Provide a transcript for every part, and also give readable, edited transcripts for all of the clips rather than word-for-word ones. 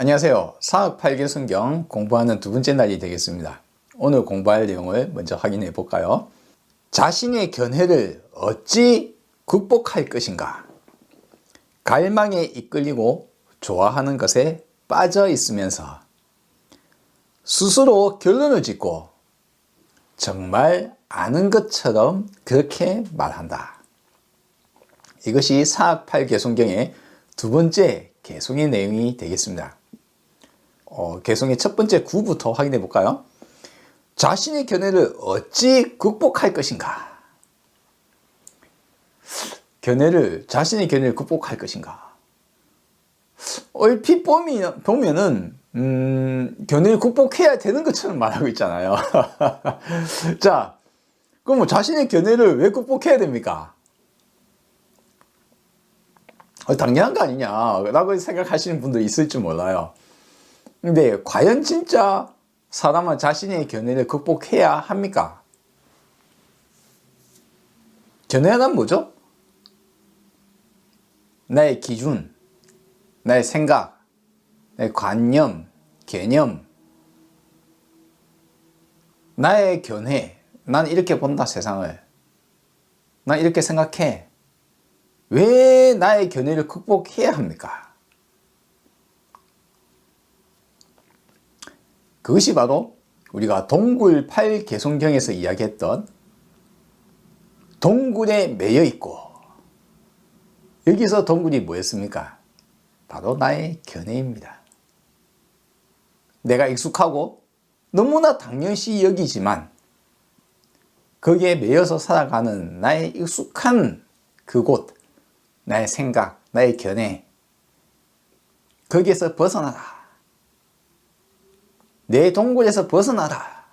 안녕하세요. 사학 8개 성경 공부하는 두 번째 날이 되겠습니다. 오늘 공부할 내용을 먼저 확인해 볼까요? 자신의 견해를 어찌 극복할 것인가? 갈망에 이끌리고 좋아하는 것에 빠져 있으면서 스스로 결론을 짓고 정말 아는 것처럼 그렇게 말한다. 이것이 사학 8개 성경의 두 번째 개송의 내용이 되겠습니다. 개송의 첫 번째 구부터 확인해 볼까요? 자신의 견해를 어찌 극복할 것인가? 자신의 견해를 극복할 것인가? 얼핏 보면은 견해를 극복해야 되는 것처럼 말하고 있잖아요. 자, 그럼 자신의 견해를 왜 극복해야 됩니까? 당연한 거 아니냐 라고 생각하시는 분도 있을지 몰라요. 근데 과연 진짜 사람은 자신의 견해를 극복해야 합니까? 견해란 뭐죠? 나의 기준, 나의 생각, 나의 관념, 개념, 나의 견해. 난 이렇게 본다 세상을. 난 이렇게 생각해. 왜 나의 견해를 극복해야 합니까? 그것이 바로 우리가 동굴 8개송경에서 이야기했던 동굴에 매여 있고, 여기서 동굴이 뭐였습니까? 바로 나의 견해입니다. 내가 익숙하고 너무나 당연시 여기지만 거기에 매여서 살아가는 나의 익숙한 그곳, 나의 생각, 나의 견해, 거기에서 벗어나라. 내 동굴에서 벗어나라.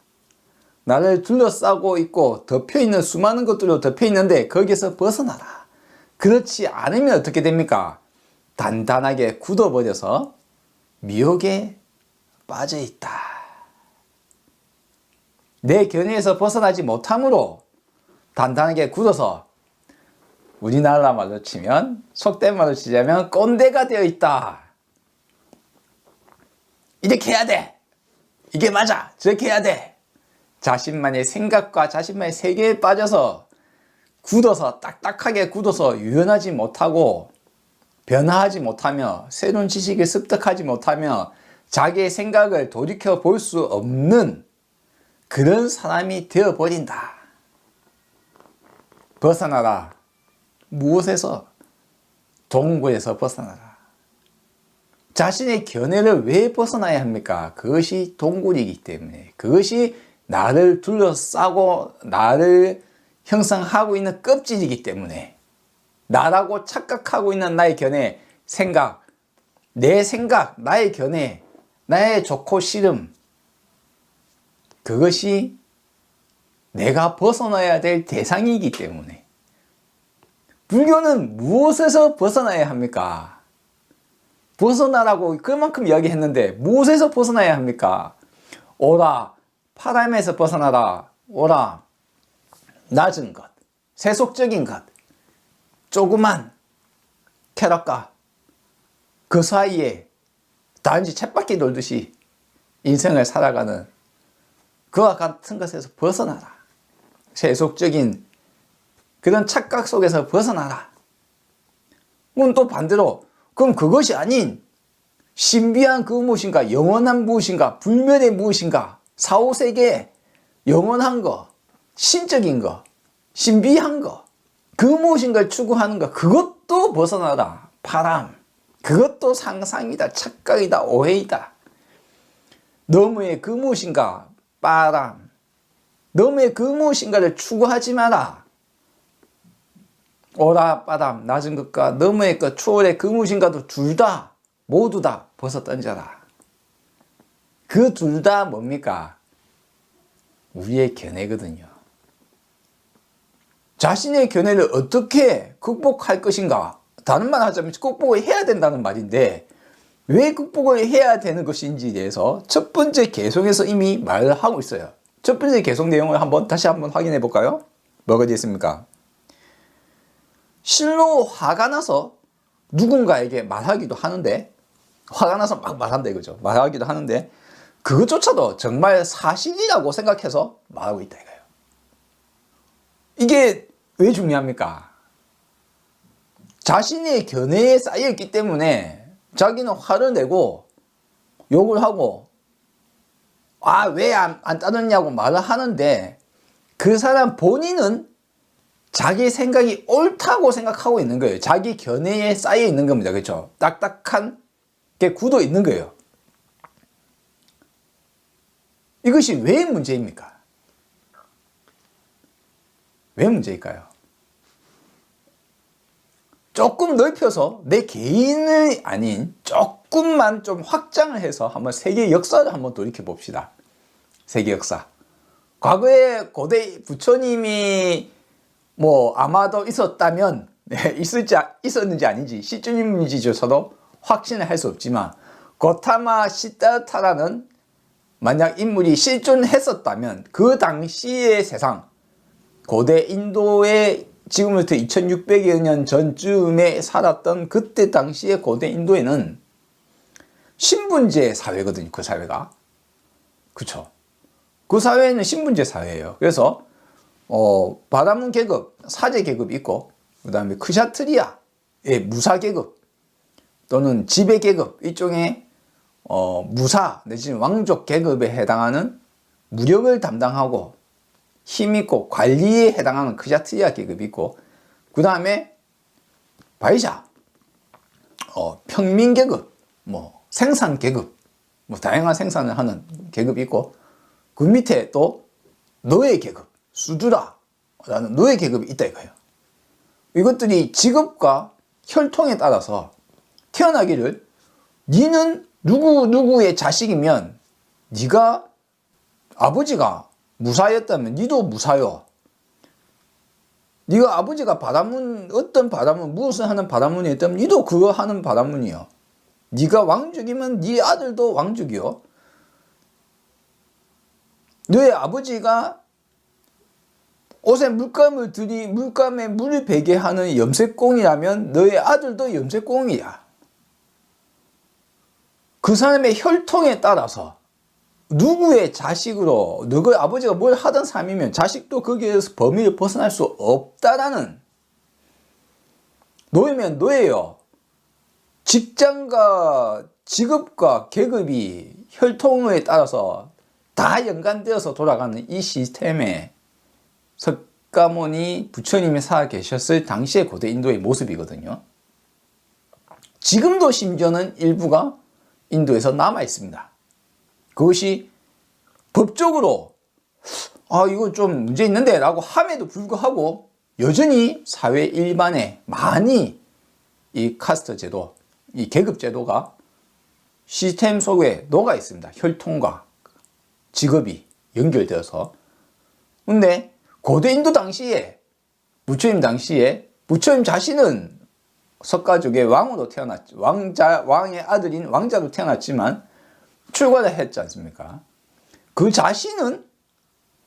나를 둘러싸고 있고 덮여있는 수많은 것들로 덮여있는데 거기에서 벗어나라. 그렇지 않으면 어떻게 됩니까? 단단하게 굳어버려서 미혹에 빠져있다. 내 견해에서 벗어나지 못함으로 단단하게 굳어서 우리나라 말로 치면, 속된 말로 치자면 꼰대가 되어 있다. 이렇게 해야 돼. 이게 맞아. 저렇게 해야 돼. 자신만의 생각과 자신만의 세계에 빠져서 굳어서, 딱딱하게 굳어서 유연하지 못하고 변화하지 못하며 새로운 지식을 습득하지 못하며 자기의 생각을 돌이켜 볼 수 없는 그런 사람이 되어버린다. 벗어나라. 무엇에서? 동굴에서 벗어나라. 자신의 견해를 왜 벗어나야 합니까? 그것이 동굴이기 때문에, 그것이 나를 둘러싸고 나를 형성하고 있는 껍질이기 때문에, 나라고 착각하고 있는 나의 견해, 생각, 내 생각, 나의 견해, 나의 좋고 싫음, 그것이 내가 벗어나야 될 대상이기 때문에. 불교는 무엇에서 벗어나야 합니까? 벗어나라고 그만큼 이야기했는데 무엇에서 벗어나야 합니까? 오라, 파람에서 벗어나라. 오라, 낮은 것, 세속적인 것, 조그만 쾌락가, 그 사이에 단지 쳇바퀴 돌듯이 인생을 살아가는 그와 같은 것에서 벗어나라. 세속적인 그런 착각 속에서 벗어나라. 그럼 또 반대로, 그럼 그것이 아닌 신비한 그 무엇인가, 영원한 무엇인가, 불멸의 무엇인가, 사후세계, 영원한 거, 신적인 거, 신비한 거, 그 무엇인가를 추구하는 거, 그것도 벗어나라. 바람, 그것도 상상이다, 착각이다, 오해이다. 너무의 그 무엇인가, 바람, 너무의 그 무엇인가를 추구하지 마라. 오라, 바람, 낮은 것과 너머의 것, 초월의 그 무엇인가도 둘 다, 모두 다 벗어 던져라. 그 둘 다 뭡니까? 우리의 견해거든요. 자신의 견해를 어떻게 극복할 것인가? 다른 말 하자면 극복을 해야 된다는 말인데, 왜 극복을 해야 되는 것인지에 대해서 첫 번째 개송에서 이미 말을 하고 있어요. 첫 번째 개송 내용을 다시 한번 확인해 볼까요? 뭐가 되어 있습니까? 실로 화가 나서 누군가에게 말하기도 하는데 화가 나서 막 말한다 이거죠. 말하기도 하는데 그것조차도 정말 사실이라고 생각해서 말하고 있다 이거예요. 이게 왜 중요합니까? 자신의 견해에 쌓여있기 때문에 자기는 화를 내고 욕을 하고 왜 안 따르냐고 말을 하는데 그 사람 본인은 자기 생각이 옳다고 생각하고 있는 거예요. 자기 견해에 쌓여 있는 겁니다. 그렇죠? 딱딱한 게 굳어 있는 거예요. 이것이 왜 문제입니까? 왜 문제일까요? 조금 넓혀서 내 개인이 아닌 조금만 좀 확장을 해서 한번 세계 역사를 한번 돌이켜 봅시다. 세계 역사. 과거에 고대 부처님이 아마도 있었다면 있었는지 아닌지 시주님인지조차도 확신을 할 수 없지만 고타마 시다타라는 만약 인물이 실존했었다면 그 당시의 세상 고대 인도의 지금부터 2600여 년 전쯤에 살았던 그때 당시의 고대 인도에는 신분제 사회거든요. 그 사회가. 그쵸? 그 사회는 신분제 사회예요. 그래서 바라문 계급, 사제 계급이 있고 그 다음에 크샤트리아의 무사 계급 또는 지배 계급 일종의 무사 내지는 왕족 계급에 해당하는 무력을 담당하고 힘있고 관리에 해당하는 크샤트리아 계급이 있고 그 다음에 바이샤 평민 계급 생산 계급 다양한 생산을 하는 계급이 있고 그 밑에 또 노예 계급 수두라라는 노예 계급이 있다 이거예요. 이것들이 직업과 혈통에 따라서 태어나기를 니는 누구의 자식이면 네가 아버지가 무사였다면 니도 무사요. 네가 아버지가 어떤 바라문 무엇을 하는 바라문이었다면 니도 그거 하는 바라문이요. 네가 왕족이면 네 아들도 왕족이요. 너의 아버지가 옷에 물감에 물을 배게 하는 염색공이라면 너의 아들도 염색공이야. 그 사람의 혈통에 따라서 누구의 자식으로 너의 아버지가 뭘 하던 삶이면 자식도 거기에서 범위를 벗어날 수 없다라는 노예면 노예요. 직장과 직업과 계급이 혈통에 따라서 다 연관되어서 돌아가는 이 시스템에 석가모니 부처님이 살아 계셨을 당시의 고대 인도의 모습이거든요. 지금도 심지어는 일부가 인도에서 남아 있습니다. 그것이 법적으로 이거 좀 문제 있는데 라고 함에도 불구하고 여전히 사회 일반에 많이 이 카스트 제도, 이 계급 제도가 시스템 속에 녹아 있습니다. 혈통과 직업이 연결되어서. 근데 고대 인도 당시에 부처님 자신은 석가족의 왕으로 태어났죠. 왕의 아들인 왕자로 태어났지만 출가를 했지 않습니까? 그 자신은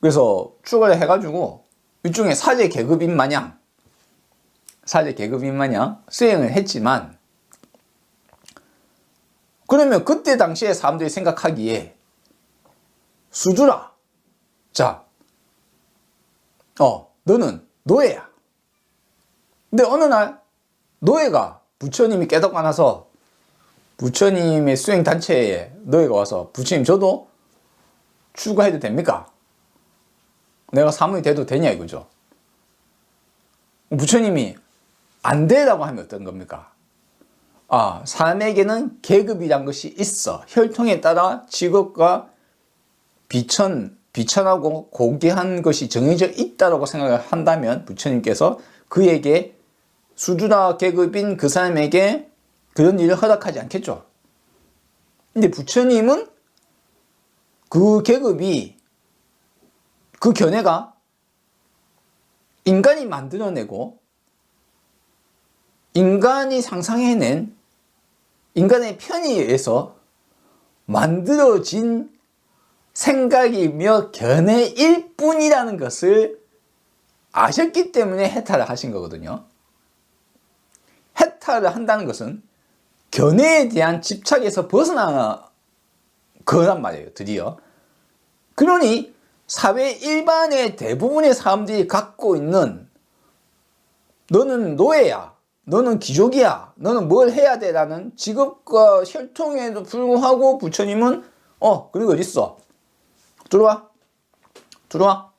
그래서 출가를 해가지고 일종의 사제 계급인 마냥 수행을 했지만 그러면 그때 당시에 사람들이 생각하기에 수두라 너는 노예야. 근데 어느 날 노예가 부처님이 깨닫고 나서 부처님의 수행 단체에 노예가 와서 부처님 저도 출가해도 됩니까? 내가 사무이 돼도 되냐 이거죠. 부처님이 안 되라고 하면 어떤 겁니까? 사람에게는 계급이란 것이 있어. 혈통에 따라 직업과 비천하고 고귀한 것이 정해져 있다고 생각을 한다면 부처님께서 그에게 수두라 계급인 그 사람에게 그런 일을 허락하지 않겠죠. 근데 부처님은 그 계급이 그 견해가 인간이 만들어내고 인간이 상상해낸 인간의 편의에 의해서 만들어진 생각이며 견해일 뿐이라는 것을 아셨기 때문에 해탈을 하신 거거든요. 해탈을 한다는 것은 견해에 대한 집착에서 벗어나는 거란 말이에요. 드디어. 그러니 사회 일반의 대부분의 사람들이 갖고 있는 너는 노예야, 너는 귀족이야, 너는 뭘 해야 돼 라는 직업과 혈통에도 불구하고 부처님은 그리고 어딨어? 들어와. 들어와.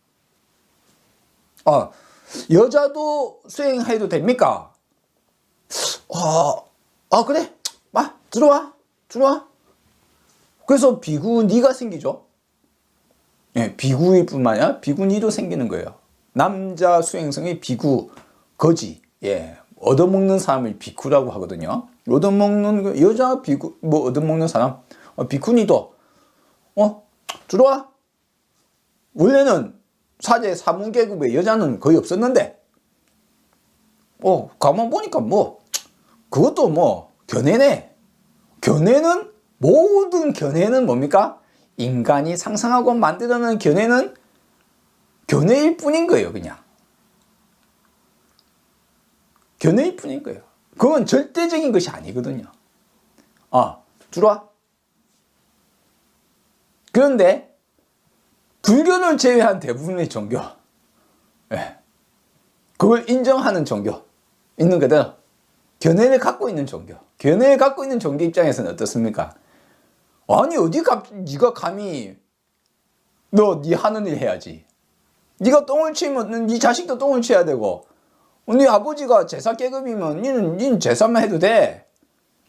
여자도 수행해도 됩니까? 그래. 들어와. 들어와. 그래서 비구니가 생기죠. 예, 비구일 뿐만 아니라 비구니도 생기는 거예요. 남자 수행성이 비구, 거지. 예, 얻어먹는 사람을 비쿠라고 하거든요. 얻어먹는 여자 비구, 얻어먹는 사람, 비쿠니도 들어와. 원래는 사제 사문계급에 여자는 거의 없었는데, 가만 보니까 그것도 견해네. 견해는, 모든 견해는 뭡니까? 인간이 상상하고 만들어낸 견해는 견해일 뿐인 거예요, 그냥. 견해일 뿐인 거예요. 그건 절대적인 것이 아니거든요. 들어와. 그런데 불교를 제외한 대부분의 종교, 그걸 인정하는 종교 있는 그대로 견해를 갖고 있는 종교, 견해를 갖고 있는 종교 입장에서는 어떻습니까? 아니 네가 감히 네 하는 일 해야지. 네가 똥을 치면 네 자식도 똥을 치어야 되고, 네 아버지가 제사 계급이면 니는 제사만 해도 돼.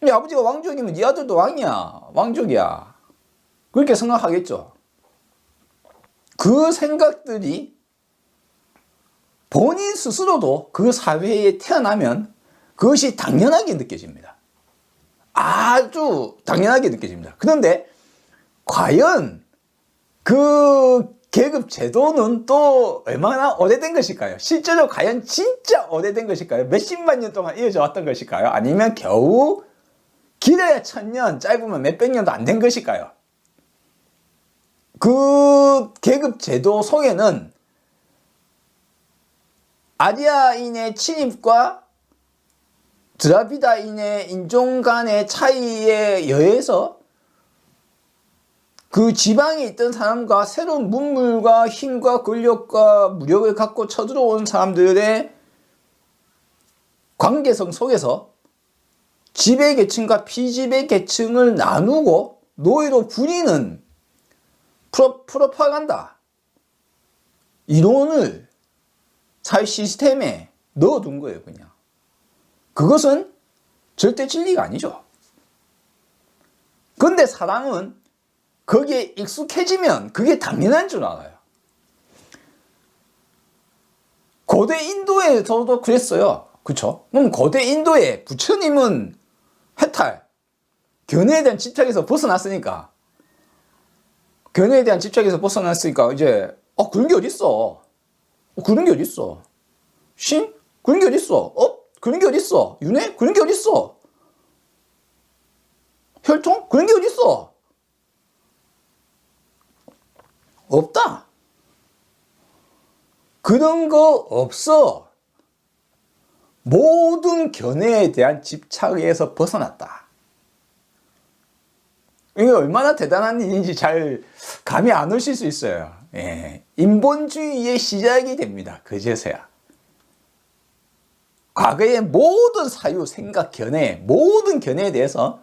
네 아버지가 왕족이면 네 아들도 왕이야, 왕족이야. 그렇게 생각하겠죠. 그 생각들이 본인 스스로도 그 사회에 태어나면 그것이 당연하게 느껴집니다. 아주 당연하게 느껴집니다. 그런데 과연 그 계급 제도는 또 얼마나 오래된 것일까요? 실제로 과연 진짜 오래된 것일까요? 몇십만 년 동안 이어져 왔던 것일까요? 아니면 겨우 길어야 1000년, 짧으면 몇백 년도 안 된 것일까요? 그 계급 제도 속에는 아리아인의 침입과 드라비다인의 인종 간의 차이에 의해서 그 지방에 있던 사람과 새로운 문물과 힘과 권력과 무력을 갖고 쳐들어온 사람들의 관계성 속에서 지배계층과 피지배계층을 나누고 노예로 부리는 프로파간다 이론을 사회 시스템에 넣어둔 거예요, 그냥. 그것은 절대 진리가 아니죠. 근데 사람은 거기에 익숙해지면 그게 당연한 줄 알아요. 고대 인도에서도 그랬어요. 그쵸? 그럼 고대 인도에 부처님은 해탈, 견해에 대한 집착에서 벗어났으니까, 견해에 대한 집착에서 벗어났으니까 이제 그런 게 어딨어? 그런 게 어딨어? 신? 그런 게 어딨어? 그런 게 어딨어? 윤회? 그런 게 어딨어? 혈통? 그런 게 어딨어? 없다. 그런 거 없어. 모든 견해에 대한 집착에서 벗어났다. 이게 얼마나 대단한 일인지 잘 감이 안 오실 수 있어요. 예. 인본주의의 시작이 됩니다. 그제서야. 과거의 모든 사유, 생각, 견해, 모든 견해에 대해서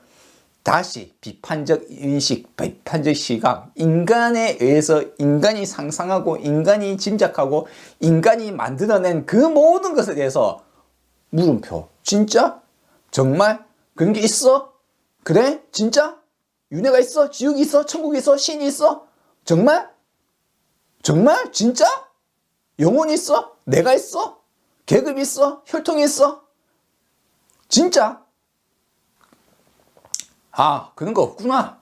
다시 비판적 인식, 비판적 시각, 인간에 의해서 인간이 상상하고 인간이 짐작하고 인간이 만들어낸 그 모든 것에 대해서 물음표. 진짜? 정말? 그런 게 있어? 그래? 진짜? 윤회가 있어? 지옥이 있어? 천국이 있어? 신이 있어? 정말? 정말? 진짜? 영혼이 있어? 내가 있어? 계급이 있어? 혈통이 있어? 진짜? 그런 거 없구나.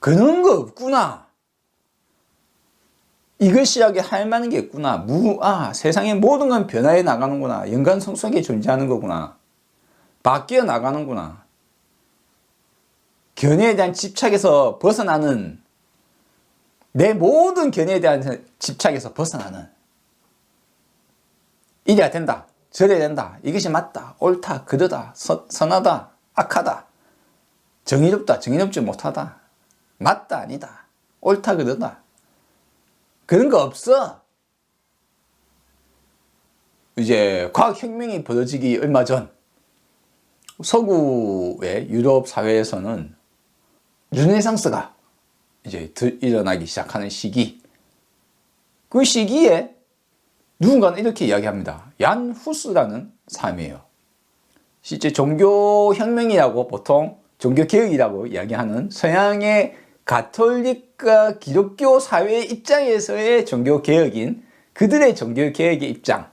그런 거 없구나. 이것이야기 할 만한 게 있구나. 세상의 모든 건 변화해 나가는구나. 연관성 속에 존재하는 거구나. 바뀌어 나가는구나. 견해에 대한 집착에서 벗어나는, 내 모든 견해에 대한 집착에서 벗어나는, 이래야 된다. 저래야 된다. 이것이 맞다. 옳다. 그러다. 선하다. 악하다. 정의롭다. 정의롭지 못하다. 맞다. 아니다. 옳다. 그러다. 그런 거 없어. 이제 과학혁명이 벌어지기 얼마 전 서구의 유럽 사회에서는 르네상스가 이제 일어나기 시작하는 시기, 그 시기에 누군가는 이렇게 이야기합니다. 얀 후스라는 사람이에요. 실제 종교혁명이라고 보통 종교개혁이라고 이야기하는 서양의 가톨릭과 기독교 사회 입장에서의 종교개혁인 그들의 종교개혁의 입장,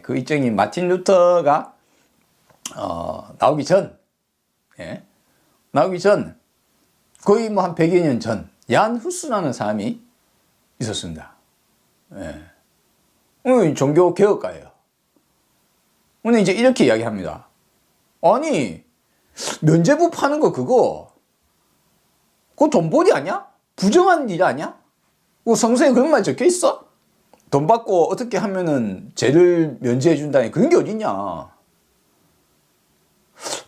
그 입장인 마틴 루터가 나오기 전 거의 뭐 한 100여 년 전 얀 후스라는 사람이 있었습니다. 종교 개혁가예요. 근데 이제 이렇게 이야기합니다. 아니, 면죄부 파는 거 그거 돈벌이 아니야? 부정한 일 아니야? 성서에 그런 말 적혀 있어? 돈 받고 어떻게 하면은 죄를 면제해 준다니 그런 게 어딨냐?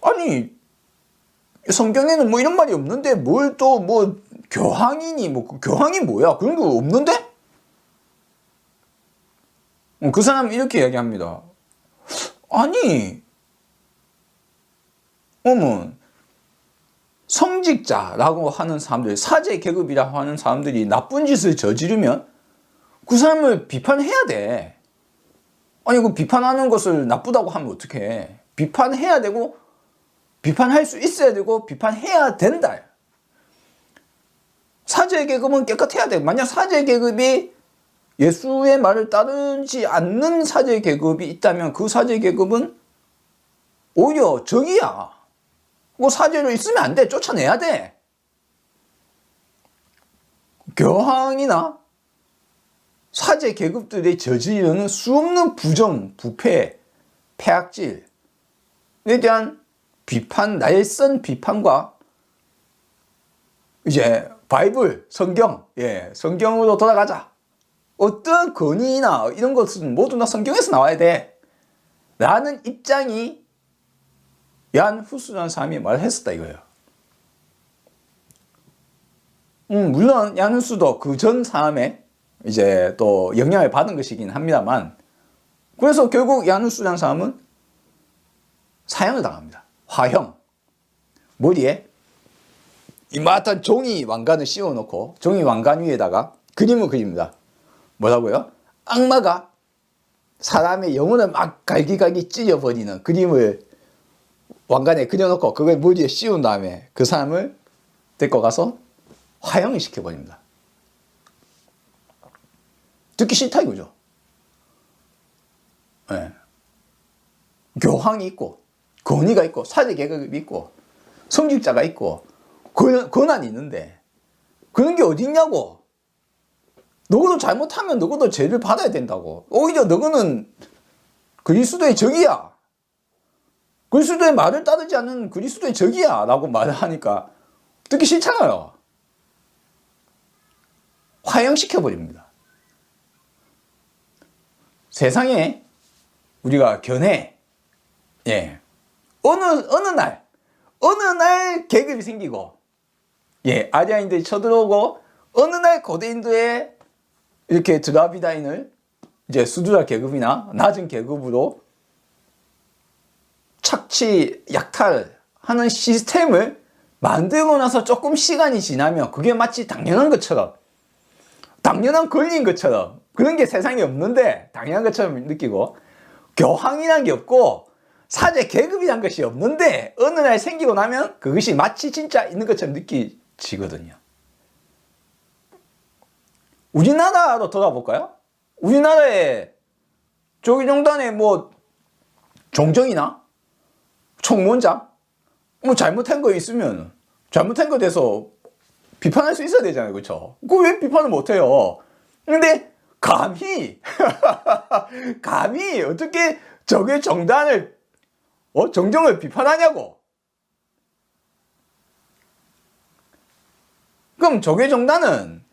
아니, 성경에는 뭐 이런 말이 없는데 뭘 또 뭐 교황이니 뭐 교황이 뭐야? 그런 거 없는데? 그 사람은 이렇게 이야기합니다. 아니, 성직자라고 하는 사람들, 사제 계급이라고 하는 사람들이 나쁜 짓을 저지르면 그 사람을 비판해야 돼. 아니, 그 비판하는 것을 나쁘다고 하면 어떡해? 비판해야 되고, 비판할 수 있어야 되고, 비판해야 된다. 사제 계급은 깨끗해야 돼. 만약 사제 계급이 예수의 말을 따르지 않는 사제 계급이 있다면 그 사제 계급은 오히려 적이야. 사제로 있으면 안 돼. 쫓아내야 돼. 교황이나 사제 계급들의 저지르는 수없는 부정, 부패, 폐악질에 대한 비판, 날선 비판과 이제 바이블, 성경으로 돌아가자. 어떤 권위나 이런 것은 모두 다 성경에서 나와야 돼. 라는 입장이 얀 후스라는 사람이 말했었다 이거예요. 물론 얀 후스도 그 전 사람의 이제 또 영향을 받은 것이긴 합니다만, 그래서 결국 얀 후스라는 사람은 사형을 당합니다. 화형. 머리에 이마땅 종이 왕관을 씌워놓고 종이 왕관 위에다가 그림을 그립니다. 뭐라고요? 악마가 사람의 영혼을 막 갈기갈기 찢어버리는 그림을 왕관에 그려놓고 그걸 머리에 씌운 다음에 그 사람을 데리고 가서 화형을 시켜버립니다. 듣기 싫다 이거죠. 교황이 있고 권위가 있고 사제 계급이 있고 성직자가 있고 권한이 있는데 그런 게 어디 있냐고. 너희도 잘못하면 너희도 죄를 받아야 된다고. 오히려 너희는 그리스도의 적이야. 그리스도의 말을 따르지 않는 그리스도의 적이야 라고 말을 하니까 듣기 싫잖아요. 화형시켜버립니다. 세상에 우리가 견해, 어느 날 계급이 생기고, 아리아인들이 쳐들어오고, 어느 날 고대인도에 이렇게 드라비다인을 이제 수두라 계급이나 낮은 계급으로 착취, 약탈하는 시스템을 만들고 나서 조금 시간이 지나면 그게 마치 당연한 것처럼, 당연한 권리인 것처럼 그런 게 세상에 없는데 당연한 것처럼 느끼고, 교황이란 게 없고 사제 계급이란 것이 없는데 어느 날 생기고 나면 그것이 마치 진짜 있는 것처럼 느끼지거든요. 우리나라로 돌아볼까요? 우리나라에 조기종단의 뭐 종정이나 총무원장 뭐 잘못한 거 있으면 잘못한 거 돼서 비판할 수 있어야 되잖아요. 그렇죠? 그거 왜 비판을 못해요? 근데 감히 어떻게 적의 정단을 정정을 비판하냐고. 그럼 적의 정단은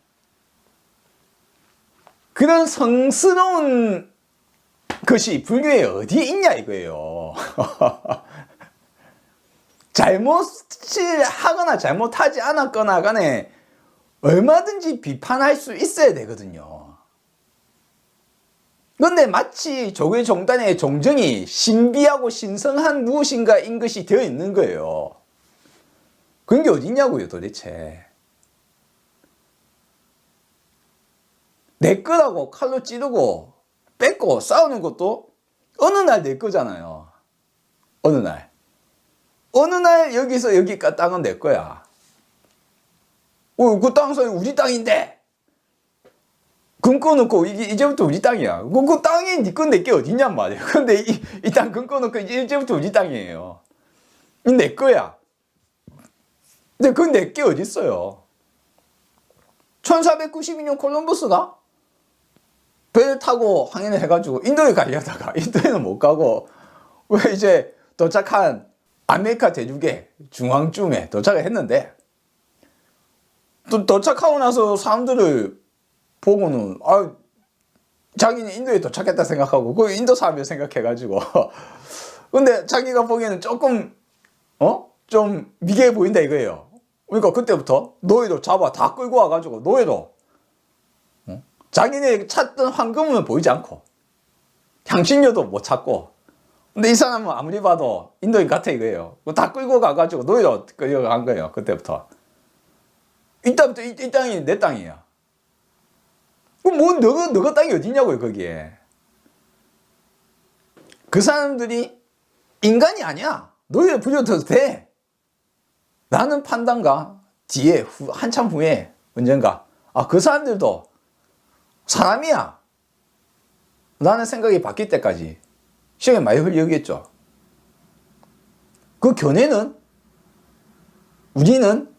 그런 성스러운 그것이 불교에 어디에 있냐 이거예요. 잘못을 하거나 잘못하지 않았거나 간에 얼마든지 비판할 수 있어야 되거든요. 그런데 마치 조계 종단의 종정이 신비하고 신성한 무엇인가인 것이 되어 있는 거예요. 그런 게 어딨냐고요 도대체. 내 거라고 칼로 찌르고 뺏고 싸우는 것도 어느 날 내 거잖아요. 어느 날. 어느 날 여기서 여기 땅은 내 거야. 그 땅은 우리 땅인데. 금꺼놓고 이제부터 우리 땅이야. 그 땅이 네 건 내 게 어딨냔 말이야. 근데 이 땅 금꺼놓고 이제부터 우리 땅이에요. 이 내 거야. 근데 그건 내 게 어딨어요. 1492년 콜럼버스가 배를 타고 항해를 해가지고 인도에 가려다가 인도에는 못 가고 왜 이제 도착한 아메리카 대륙의 중앙쯤에 도착을 했는데 또 도착하고 나서 사람들을 보고는 자기는 인도에 도착했다 생각하고 그 인도 사람을 생각해가지고 근데 자기가 보기에는 조금 좀 미개해 보인다 이거예요. 그러니까 그때부터 노예도 잡아 다 끌고 와가지고 노예도 자기네 찾던 황금은 보이지 않고 향신료도 못 찾고 근데 이 사람은 아무리 봐도 인도인 같아 이거예요. 다 끌고 가가지고 노예로 끌려간 거예요. 그때부터 이때부터 이 땅이 내 땅이야. 뭐 너가 땅이 어디냐고요 거기에. 그 사람들이 인간이 아니야. 노예를 부려도 돼. 라는 판단과 뒤에 한참 후에 언젠가 그 사람들도 사람이야 라는 생각이 바뀔 때까지 시간이 많이 흘리겠죠. 그 견해는 우리는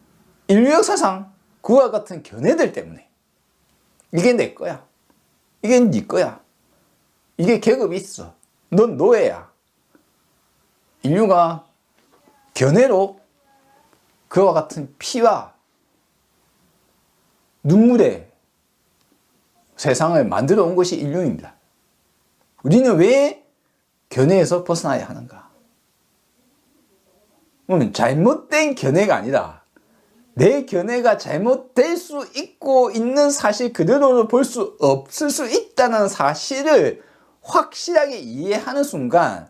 인류 역사상 그와 같은 견해들 때문에 이게 내 거야. 이게 네 거야. 이게 계급이 있어. 넌 노예야. 인류가 견해로 그와 같은 피와 눈물의 세상을 만들어 온 것이 인류입니다. 우리는 왜 견해에서 벗어나야 하는가? 잘못된 견해가 아니라 내 견해가 잘못될 수 있고 있는 사실 그대로를 볼 수 없을 수 있다는 사실을 확실하게 이해하는 순간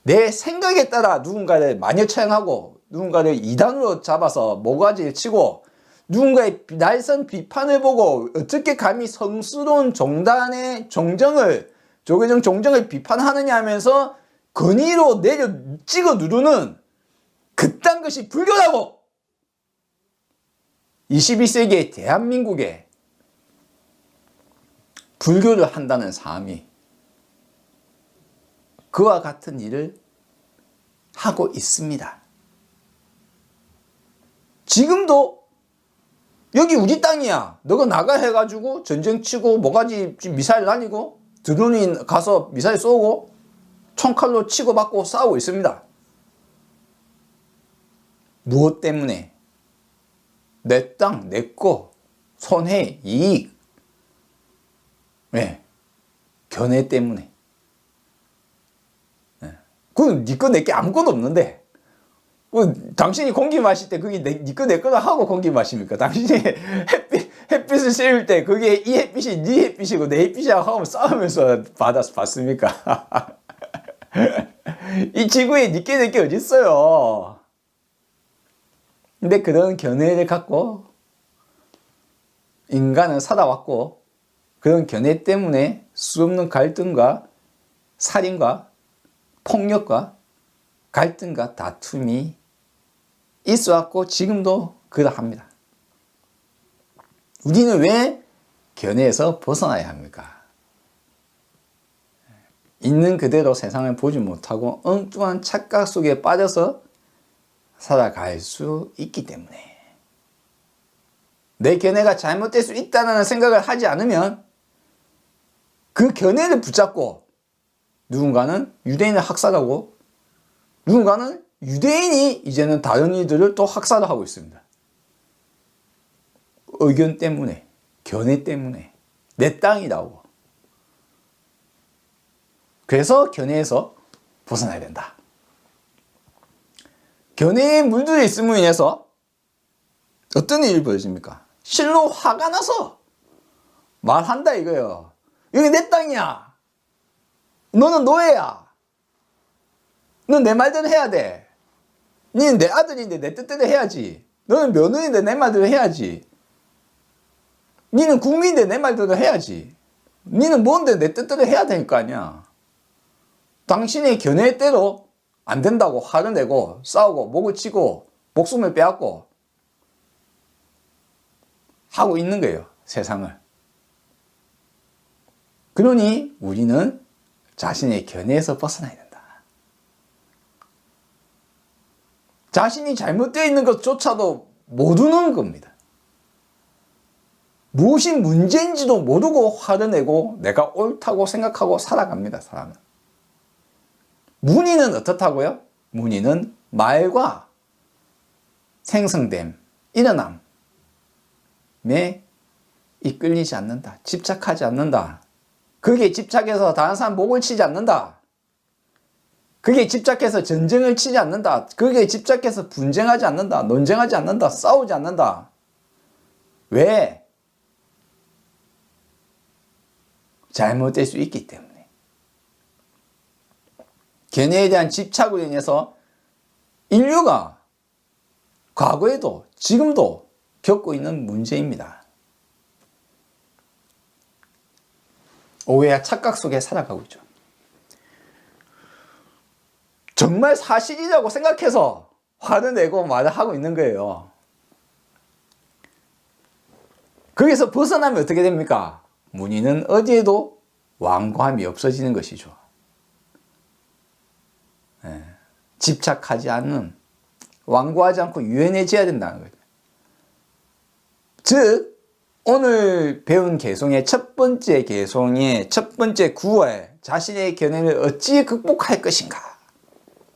내 생각에 따라 누군가를 마녀처형하고 누군가를 이단으로 잡아서 모가지를 치고 누군가의 날선 비판을 보고 어떻게 감히 성스러운 종단의 종정을 조계종 종정을 비판하느냐 하면서 건의로 내려 찍어 누르는 그딴 것이 불교라고! 21세기의 대한민국에 불교를 한다는 사람이 그와 같은 일을 하고 있습니다. 지금도 여기 우리 땅이야. 너가 나가 해가지고 전쟁 치고 모가지 미사일 날리고 드론이 가서 미사일 쏘고 총칼로 치고받고 싸우고 있습니다. 무엇 때문에? 내 땅, 내 거, 손해, 이익. 왜? 견해 때문에. 그건 네 거, 내 게 아무것도 없는데. 당신이 공기 마실 때 그게 네 거, 내 거다 하고 공기 마십니까? 당신이 햇빛을 쐬울 때 그게 이 햇빛이 네 햇빛이고 내 햇빛이라고 하고 싸우면서 봤습니까? 이 지구에 네 게, 내 게 어딨어요? 근데 그런 견해를 갖고 인간은 살아왔고 그런 견해 때문에 수없는 갈등과 살인과 폭력과 갈등과 다툼이 있어왔고 지금도 그러합니다. 우리는 왜 견해에서 벗어나야 합니까? 있는 그대로 세상을 보지 못하고 엉뚱한 착각 속에 빠져서 살아갈 수 있기 때문에 내 견해가 잘못될 수 있다는 생각을 하지 않으면 그 견해를 붙잡고 누군가는 유대인을 학살하고 누군가는 유대인이 이제는 다른 이들을 또 학살을 하고 있습니다. 의견 때문에, 견해 때문에 내 땅이라고. 그래서 견해에서 벗어나야 된다. 견해에 물들어 있음으로 인해서 어떤 일이 벌어집니까? 실로 화가 나서 말한다 이거예요. 여기 내 땅이야. 너는 노예야. 넌 내 말대로 해야 돼. 니는 내 아들인데 내 뜻대로 해야지. 너는 며느리인데 내 말대로 해야지. 니는 국민인데 내 말대로 해야지. 니는 뭔데 내 뜻대로 해야 될 거 아니야. 당신의 견해대로 안 된다고 화를 내고 싸우고 목을 치고 목숨을 빼앗고 하고 있는 거예요. 세상을. 그러니 우리는 자신의 견해에서 벗어나야 된다. 자신이 잘못되어 있는 것조차도 모르는 겁니다. 무엇이 문제인지도 모르고 화를 내고 내가 옳다고 생각하고 살아갑니다. 사람은. 문의는 어떻다고요? 문의는 말과 생성됨, 일어남에 이끌리지 않는다. 집착하지 않는다. 거기에 집착해서 다른 사람 목을 치지 않는다. 거기에 집착해서 전쟁을 치지 않는다. 거기에 집착해서 분쟁하지 않는다. 논쟁하지 않는다. 싸우지 않는다. 왜? 잘못될 수 있기 때문에. 견해에 대한 집착으로 인해서 인류가 과거에도 지금도 겪고 있는 문제입니다. 오해와 착각 속에 살아가고 있죠. 정말 사실이라고 생각해서 화를 내고 말을 하고 있는 거예요. 거기서 벗어나면 어떻게 됩니까? 문의는 어디에도 완고함이 없어지는 것이죠. 집착하지 않는, 완고하지 않고 유연해져야 된다는 거죠. 즉 오늘 배운 개성의 첫 번째 개성의 첫 번째 구호에 자신의 견해를 어찌 극복할 것인가,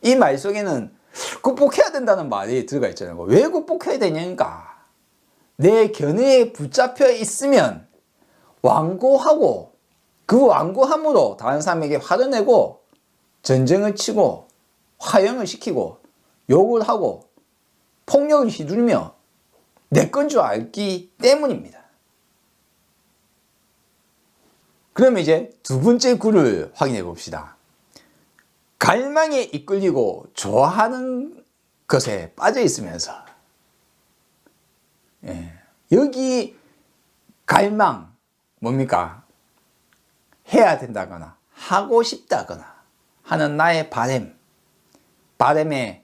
이 말 속에는 극복해야 된다는 말이 들어가 있잖아요. 왜 극복해야 되냐니까, 내 견해에 붙잡혀 있으면 완고하고 그 완고함으로 다른 사람에게 화를 내고 전쟁을 치고 화형을 시키고 욕을 하고 폭력을 휘두르며 내 건 줄 알기 때문입니다. 그러면 이제 두 번째 구를 확인해 봅시다. 갈망에 이끌리고 좋아하는 것에 빠져 있으면서, 여기 갈망 뭡니까? 해야 된다거나 하고 싶다거나 하는 나의 바램에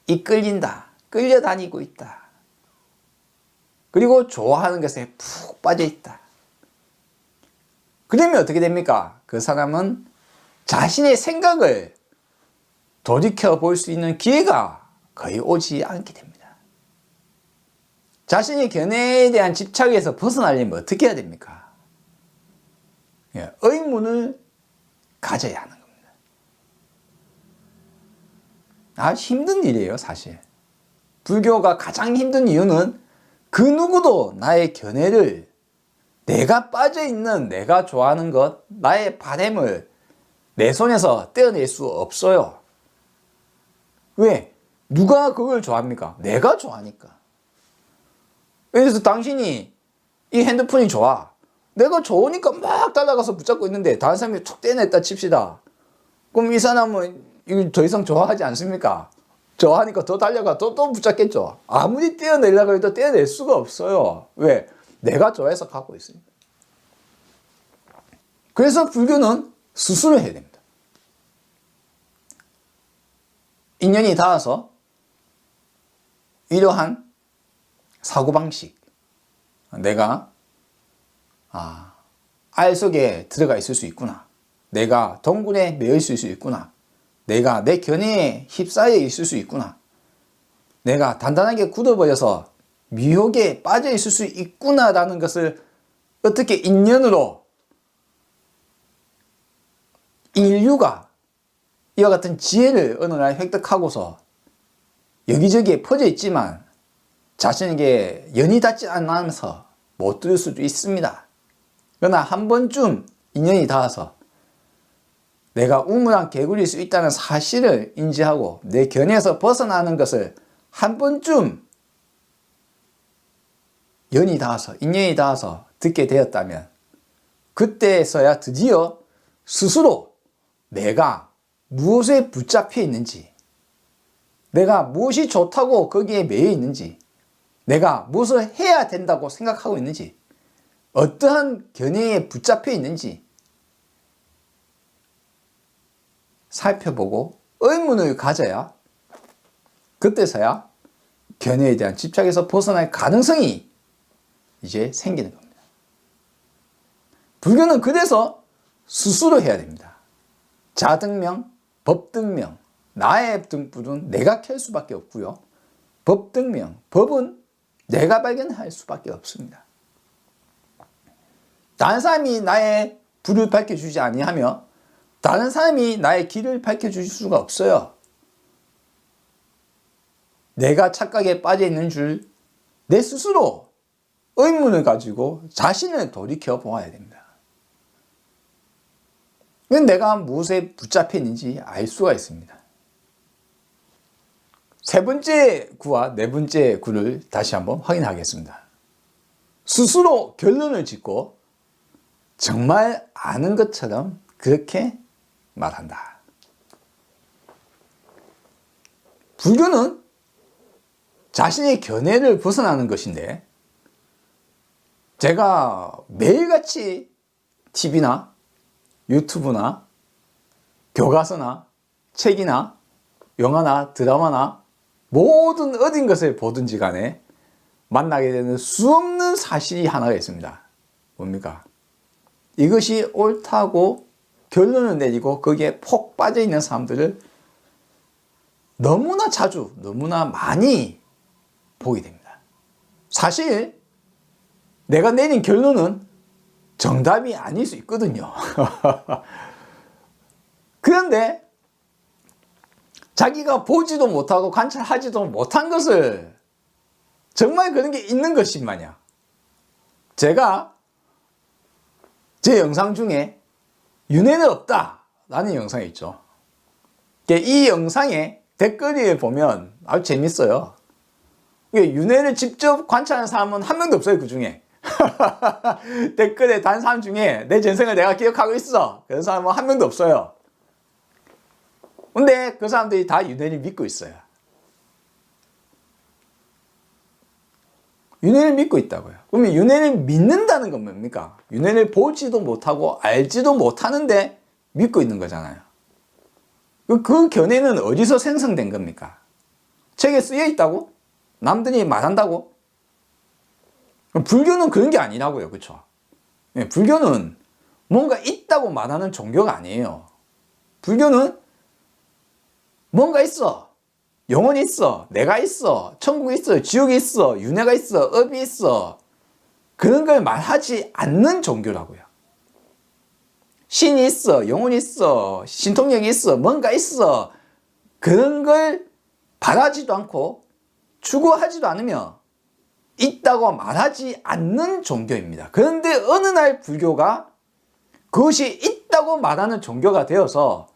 이끌린다, 끌려다니고 있다. 그리고 좋아하는 것에 푹 빠져 있다. 그러면 어떻게 됩니까? 그 사람은 자신의 생각을 돌이켜 볼 수 있는 기회가 거의 오지 않게 됩니다. 자신의 견해에 대한 집착에서 벗어나려면 어떻게 해야 됩니까? 의문을 가져야 하는 겁니다. 힘든 일이에요, 사실. 불교가 가장 힘든 이유는 그 누구도 나의 견해를, 내가 빠져있는, 내가 좋아하는 것, 나의 바램을 내 손에서 떼어낼 수 없어요. 왜? 누가 그걸 좋아합니까? 내가 좋아하니까. 그래서 당신이 이 핸드폰이 좋아. 내가 좋으니까 막 따라가서 붙잡고 있는데 다른 사람이 툭 떼어냈다 칩시다. 그럼 이 사람은 이걸 더 이상 좋아하지 않습니까? 좋아하니까 더 달려가 또 붙잡겠죠. 아무리 떼어내려고 해도 떼어낼 수가 없어요. 왜? 내가 좋아해서 갖고 있으니까. 그래서 불교는 스스로 해야 됩니다. 인연이 닿아서 이러한 사고방식, 내가 알 속에 들어가 있을 수 있구나, 내가 동굴에 매여 있을 수 있구나, 내가 내 견해에 휩싸여 있을 수 있구나, 내가 단단하게 굳어버려서 미혹에 빠져 있을 수 있구나 라는 것을 어떻게 인연으로 인류가 이와 같은 지혜를 어느 날 획득하고서 여기저기에 퍼져 있지만 자신에게 연이 닿지 않으면서 못 들을 수도 있습니다. 그러나 한 번쯤 인연이 닿아서 내가 우물안 개구리일 수 있다는 사실을 인지하고 내 견해에서 벗어나는 것을 한 번쯤 연이 닿아서 인연이 닿아서 듣게 되었다면 그때서야 드디어 스스로 내가 무엇에 붙잡혀 있는지, 내가 무엇이 좋다고 거기에 매여 있는지, 내가 무엇을 해야 된다고 생각하고 있는지, 어떠한 견해에 붙잡혀 있는지 살펴보고 의문을 가져야 그때서야 견해에 대한 집착에서 벗어날 가능성이 이제 생기는 겁니다. 불교는 그래서 스스로 해야 됩니다. 자등명, 법등명, 나의 등불은 내가 켤 수밖에 없고요. 법등명, 법은 내가 발견할 수밖에 없습니다. 다른 사람이 나의 불을 밝혀주지 아니하며 다른 사람이 나의 길을 밝혀줄 수가 없어요. 내가 착각에 빠져 있는 줄 내 스스로 의문을 가지고 자신을 돌이켜 보아야 됩니다. 내가 무엇에 붙잡혀 있는지 알 수가 있습니다. 세 번째 구와 네 번째 구를 다시 한번 확인하겠습니다. 스스로 결론을 짓고 정말 아는 것처럼 그렇게 말한다. 불교는 자신의 견해를 벗어나는 것인데 제가 매일같이 TV나 유튜브나 교과서나 책이나 영화나 드라마나 모든 어딘 것을 보든지 간에 만나게 되는 수없는 사실이 하나가 있습니다. 뭡니까? 이것이 옳다고 결론을 내리고 거기에 폭 빠져 있는 사람들을 너무나 자주, 너무나 많이 보게 됩니다. 사실 내가 내린 결론은 정답이 아닐 수 있거든요. 그런데 자기가 보지도 못하고 관찰하지도 못한 것을 정말 그런 게 있는 것이 마냥 제가 제 영상 중에 윤회는 없다 라는 영상이 있죠. 이 영상에 댓글을 보면 아주 재밌어요. 윤회를 직접 관찰하는 사람은 한 명도 없어요. 그 중에 댓글에 단 사람 중에 내 전생을 내가 기억하고 있어 그런 사람은 한 명도 없어요. 근데 그 사람들이 다 윤회를 믿고 있어요. 윤회를 믿고 있다고요. 그러면 윤회를 믿는다는 건 뭡니까? 윤회를 보지도 못하고 알지도 못하는데 믿고 있는 거잖아요. 그 견해는 어디서 생성된 겁니까? 책에 쓰여 있다고? 남들이 말한다고? 불교는 그런 게 아니라고요. 그렇죠? 불교는 뭔가 있다고 말하는 종교가 아니에요. 불교는 뭔가 있어. 영혼이 있어. 내가 있어. 천국이 있어. 지옥이 있어. 윤회가 있어. 업이 있어. 그런 걸 말하지 않는 종교라고요. 신이 있어. 영혼이 있어. 신통력이 있어. 뭔가 있어. 그런 걸 바라지도 않고 추구하지도 않으며 있다고 말하지 않는 종교입니다. 그런데 어느 날 불교가 그것이 있다고 말하는 종교가 되어서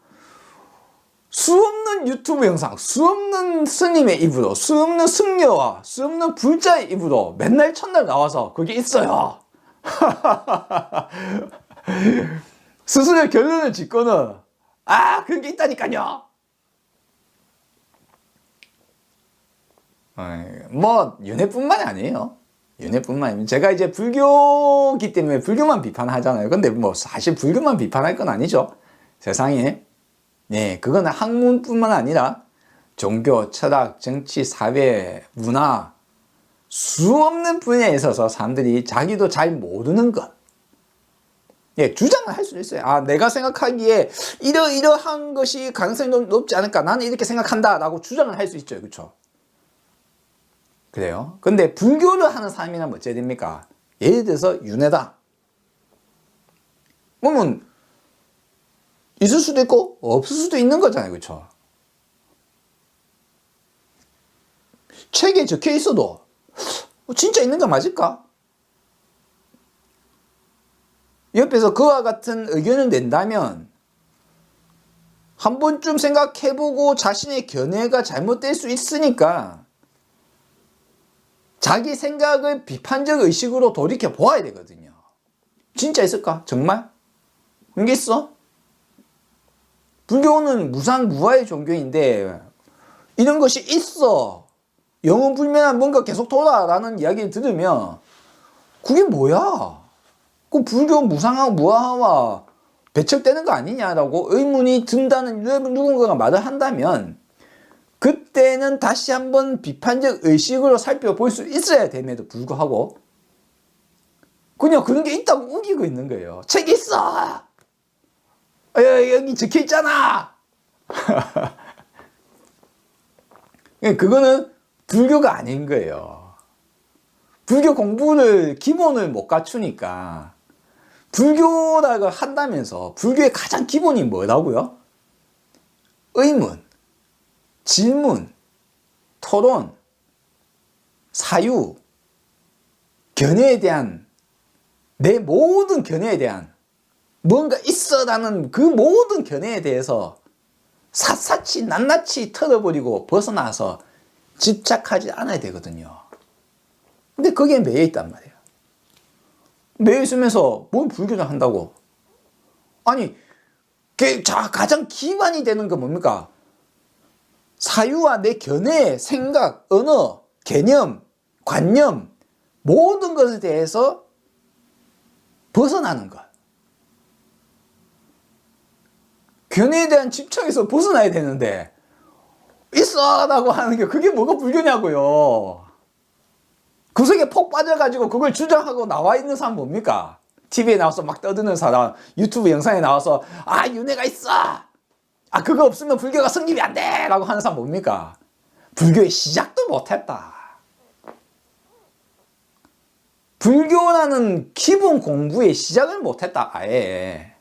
수없는 유튜브 영상, 수없는 스님의 입으로, 수없는 승려와 수없는 불자의 입으로 맨날 첫날 나와서 그게 있어요. 스스로 결론을 짓고는 그런 게 있다니까요. 뭐 윤회뿐만이 아니에요. 윤회뿐만 아니면 제가 이제 불교기 때문에 불교만 비판하잖아요. 근데 뭐 사실 불교만 비판할 건 아니죠. 세상에 그거는 학문뿐만 아니라 종교, 철학, 정치, 사회, 문화 수없는 분야에 있어서 사람들이 자기도 잘 모르는 것 주장을 할 수 있어요. 내가 생각하기에 이러한 것이 가능성이 높지 않을까, 나는 이렇게 생각한다 라고 주장을 할 수 있죠. 그렇죠? 그래요. 근데 불교를 하는 사람이라면 어찌해야 됩니까? 예를 들어서 윤회다. 그러면 있을 수도 있고 없을 수도 있는 거잖아요. 그렇죠? 책에 적혀 있어도 진짜 있는 거 맞을까? 옆에서 그와 같은 의견을 낸다면 한 번쯤 생각해보고 자신의 견해가 잘못될 수 있으니까 자기 생각을 비판적 의식으로 돌이켜 보아야 되거든요. 진짜 있을까? 정말? 이게 있어? 불교는 무상무아의 종교인데 이런 것이 있어. 영원불멸한 뭔가 계속 돌아라는 이야기를 들으면 그게 뭐야? 그 불교 무상하고 무아와 배척되는 거 아니냐라고 의문이 든다는 누군가가 말을 한다면 그때는 다시 한번 비판적 의식으로 살펴볼 수 있어야 됨에도 불구하고 그냥 그런 게 있다고 우기고 있는 거예요. 책이 있어! 여기 적혀 있잖아! 그거는 불교가 아닌 거예요. 불교 공부를 기본을 못 갖추니까 불교라고 한다면서 불교의 가장 기본이 뭐라고요? 의문, 질문, 토론, 사유, 견해에 대한 내 모든 견해에 대한 뭔가 있어라는 그 모든 견해에 대해서 샅샅이 낱낱이 털어버리고 벗어나서 집착하지 않아야 되거든요. 근데 거기에 매여 있단 말이에요. 매여 있으면서 뭘 불교를 한다고? 아니, 가장 기반이 되는 건 뭡니까? 사유와 내 견해, 생각, 언어, 개념, 관념 모든 것에 대해서 벗어나는 것. 견해에 대한 집착에서 벗어나야 되는데 있어 라고 하는 게 그게 뭐가 불교냐고요. 그 속에 폭 빠져가지고 그걸 주장하고 나와 있는 사람 뭡니까? TV에 나와서 막 떠드는 사람, 유튜브 영상에 나와서 윤회가 있어! 그거 없으면 불교가 성립이 안 돼! 라고 하는 사람 뭡니까? 불교의 시작도 못했다. 불교라는 기본 공부의 시작을 못했다. 아예.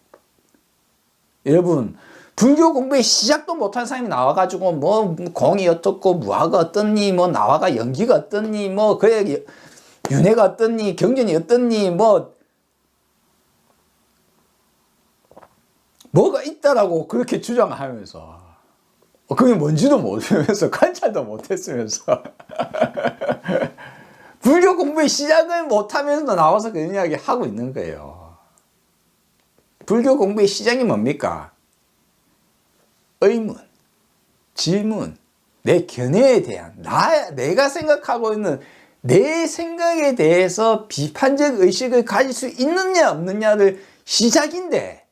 여러분, 불교 공부의 시작도 못한 사람이 나와가지고 뭐 공이 어떻고 무화가 어떻니 뭐 나화가 연기가 어떻니 뭐 그래 윤회가 어떻니 경전이 어떻니 뭐가 있다라고 그렇게 주장하면서 그게 뭔지도 모르면서 관찰도 못했으면서 불교 공부의 시작을 못하면서 나와서 그런 이야기 하고 있는 거예요. 불교 공부의 시작이 뭡니까? 의문, 질문, 내 견해에 대한 내가 생각하고 있는 내 생각에 대해서 비판적 의식을 가질 수 있느냐 없느냐를 시작인데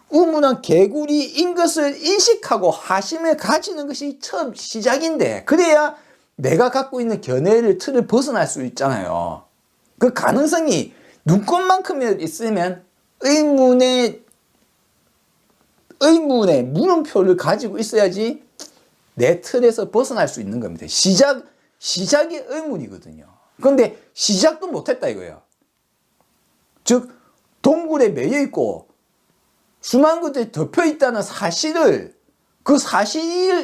우문한 개구리인 것을 인식하고 하심을 가지는 것이 처음 시작인데 그래야 내가 갖고 있는 견해를 틀을 벗어날 수 있잖아요. 그 가능성이 눈꽃만큼 있으면 의문의 물음표를 가지고 있어야지 내 틀에서 벗어날 수 있는 겁니다. 시작이 의문이거든요. 그런데 시작도 못했다 이거예요. 즉 동굴에 매여 있고 수많은 것들이 덮여 있다는 사실을 그 사실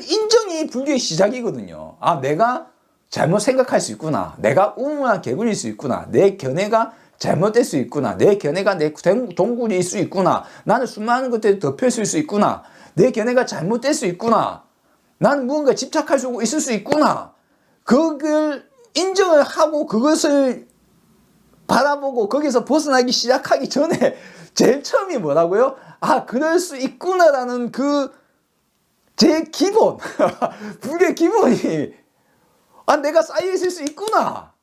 인정이 불교의 시작이거든요. 내가 잘못 생각할 수 있구나. 내가 우물한 개구리일 수 있구나. 내 견해가 잘못될 수 있구나. 내 견해가 내 동굴일 수 있구나. 나는 수많은 것들이 덮여 있을 수 있구나. 내 견해가 잘못될 수 있구나. 나는 무언가 집착할 수 있을 수 있구나. 그걸 인정을 하고 그것을 바라보고 거기서 벗어나기 시작하기 전에 제일 처음이 뭐라고요? 그럴 수 있구나라는 제 기본 불교의 기본이 내가 쌓여 있을 수 있구나.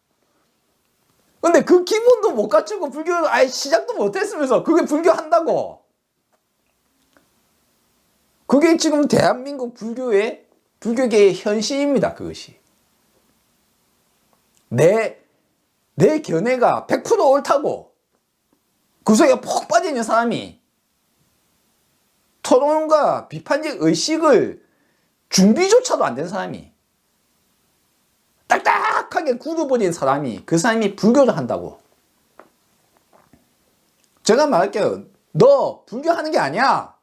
근데 그 기본도 못 갖추고 불교를 시작도 못했으면서 그게 불교 한다고. 그게 지금 대한민국 불교계의 현실입니다. 그것이 내 견해가 100% 옳다고 그 속에 폭 빠져있는 사람이 토론과 비판적 의식을 준비조차도 안 된 사람이 딱딱하게 굳어버린 사람이 그 사람이 불교를 한다고. 제가 말할게요. 너 불교하는 게 아니야.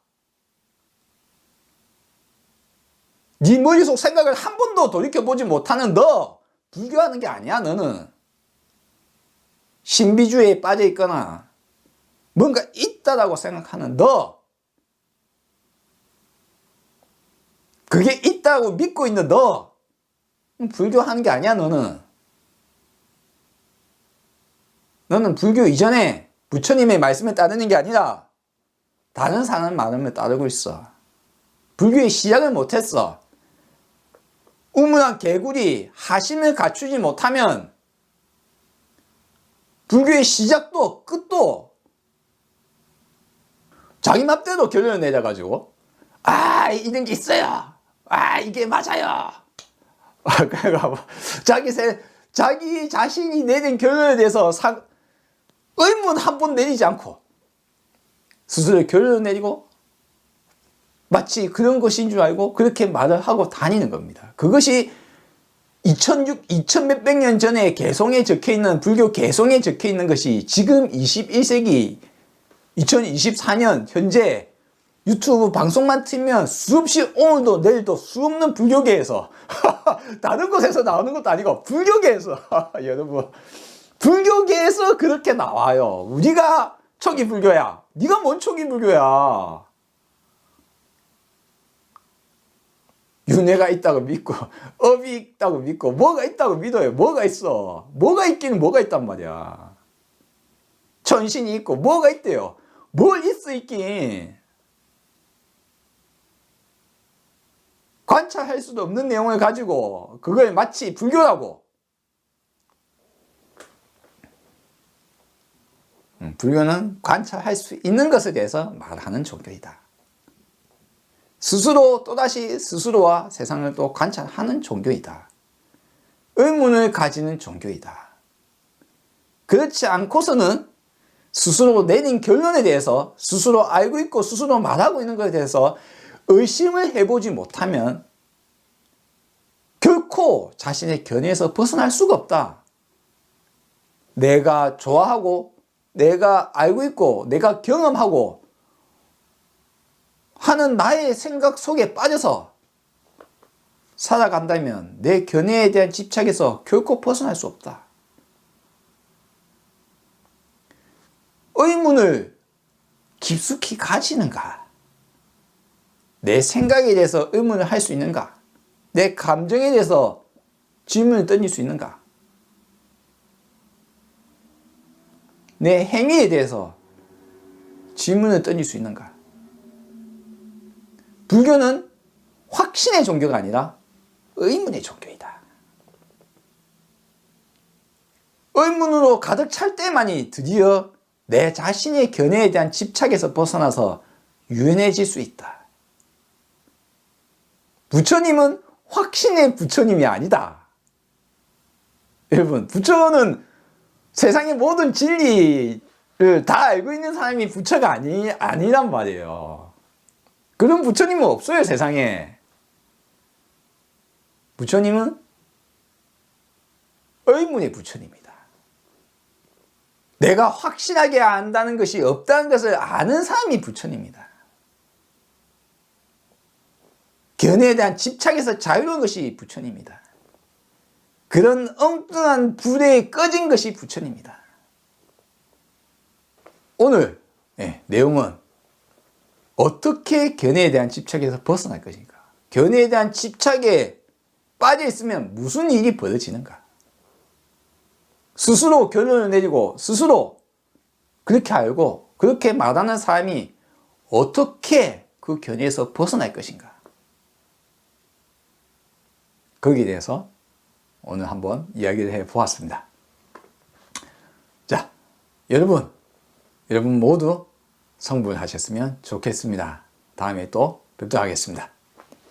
네 머릿속 생각을 한 번도 돌이켜보지 못하는 너 불교하는 게 아니야. 너는 신비주의에 빠져있거나 뭔가 있다라고 생각하는 너 그게 있다고 믿고 있는 너, 불교하는 게 아니야. 너는 불교 이전에 부처님의 말씀을 따르는 게 아니라 다른 사람 말을 따르고 있어. 불교의 시작을 못했어. 우물한 개구리 하심을 갖추지 못하면 불교의 시작도 끝도 자기 맘대로 결론을 내려가지고 이런 게 있어요. 이게 맞아요. 그러니까 자기 자신이 내린 결론에 대해서 의문 한 번 내리지 않고 스스로 결론을 내리고 마치 그런 것인 줄 알고 그렇게 말을 하고 다니는 겁니다. 그것이 2000 몇백 년 전에 개성에 적혀있는 불교 개성에 적혀있는 것이 지금 21세기 2024년 현재 유튜브 방송만 틀면 수없이 오늘도 내일도 수없는 불교계에서 다른 곳에서 나오는 것도 아니고 불교계에서 여러분 불교계에서 그렇게 나와요. 우리가 초기 불교야. 네가 뭔 초기 불교야. 윤회가 있다고 믿고 업이 있다고 믿고 뭐가 있다고 믿어요. 뭐가 있어. 뭐가 있기는 뭐가 있단 말이야. 천신이 있고 뭐가 있대요. 뭘 있어 있긴. 관찰할 수도 없는 내용을 가지고 그걸 마치 불교라고. 불교는 관찰할 수 있는 것에 대해서 말하는 종교이다. 스스로 또다시 스스로와 세상을 또 관찰하는 종교이다. 의문을 가지는 종교이다. 그렇지 않고서는 스스로 내린 결론에 대해서 스스로 알고 있고 스스로 말하고 있는 것에 대해서 의심을 해보지 못하면 결코 자신의 견해에서 벗어날 수가 없다. 내가 좋아하고 내가 알고 있고 내가 경험하고 하는 나의 생각 속에 빠져서 살아간다면 내 견해에 대한 집착에서 결코 벗어날 수 없다. 의문을 깊숙이 가지는가? 내 생각에 대해서 의문을 할 수 있는가? 내 감정에 대해서 질문을 던질 수 있는가? 내 행위에 대해서 질문을 던질 수 있는가? 불교는 확신의 종교가 아니라 의문의 종교이다. 의문으로 가득 찰 때만이 드디어 내 자신의 견해에 대한 집착에서 벗어나서 유연해질 수 있다. 부처님은 확신의 부처님이 아니다. 여러분, 부처는 세상의 모든 진리를 다 알고 있는 사람이 부처가 아니란 말이에요. 그런 부처님은 없어요, 세상에. 부처님은 의문의 부처님이다. 내가 확실하게 안다는 것이 없다는 것을 아는 사람이 부처님이다. 견해에 대한 집착에서 자유로운 것이 부처님이다. 그런 엉뚱한 불에 꺼진 것이 부처님이다. 오늘 내용은 어떻게 견해에 대한 집착에서 벗어날 것인가? 견해에 대한 집착에 빠져 있으면 무슨 일이 벌어지는가? 스스로 결론을 내리고 스스로 그렇게 알고 그렇게 말하는 사람이 어떻게 그 견해에서 벗어날 것인가? 거기에 대해서 오늘 한번 이야기를 해 보았습니다. 자, 여러분 모두 성불하셨으면 좋겠습니다. 다음에 또 뵙도록 하겠습니다.